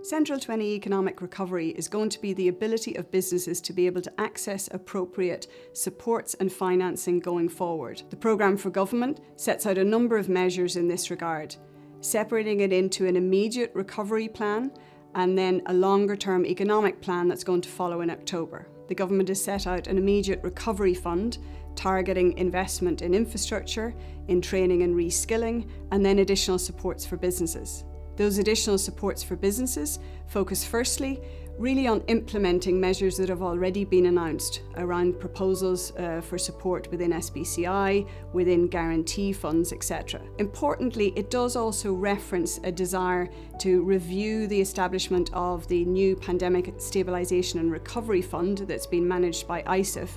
Central to any economic recovery is going to be the ability of businesses to be able to access appropriate supports and financing going forward. The programme for government sets out a number of measures in this regard, separating it into an immediate recovery plan and then a longer-term economic plan that's going to follow in October. The government has set out an immediate recovery fund targeting investment in infrastructure, in training and reskilling, and then additional supports for businesses. Those additional supports for businesses focus firstly really on implementing measures that have already been announced around proposals for support within SBCI, within guarantee funds, etc. Importantly, it does also reference a desire to review the establishment of the new Pandemic Stabilisation and Recovery Fund that's been managed by ISIF.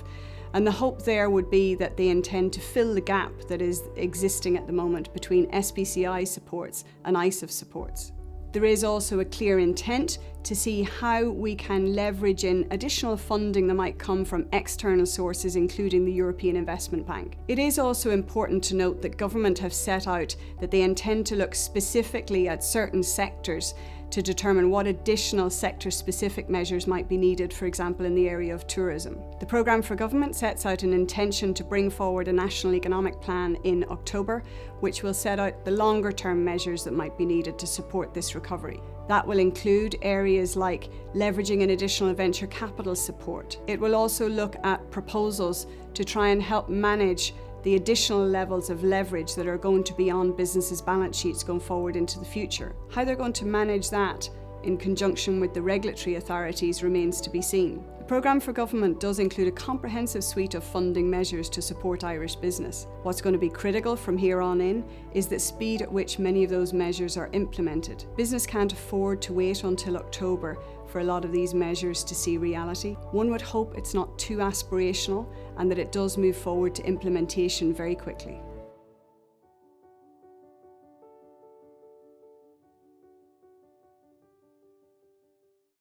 And the hope there would be that they intend to fill the gap that is existing at the moment between SBCI supports and ISIF supports. There is also a clear intent to see how we can leverage in additional funding that might come from external sources, including the European Investment Bank. It is also important to note that government have set out that they intend to look specifically at certain sectors to determine what additional sector-specific measures might be needed, for example, in the area of tourism. The programme for government sets out an intention to bring forward a national economic plan in October, which will set out the longer-term measures that might be needed to support this recovery. That will include areas like leveraging an additional venture capital support. It will also look at proposals to try and help manage the additional levels of leverage that are going to be on businesses' balance sheets going forward into the future. How they're going to manage that in conjunction with the regulatory authorities remains to be seen. The programme for government does include a comprehensive suite of funding measures to support Irish business. What's going to be critical from here on in is the speed at which many of those measures are implemented. Business can't afford to wait until October for a lot of these measures to see reality. One would hope it's not too aspirational and that it does move forward to implementation very quickly.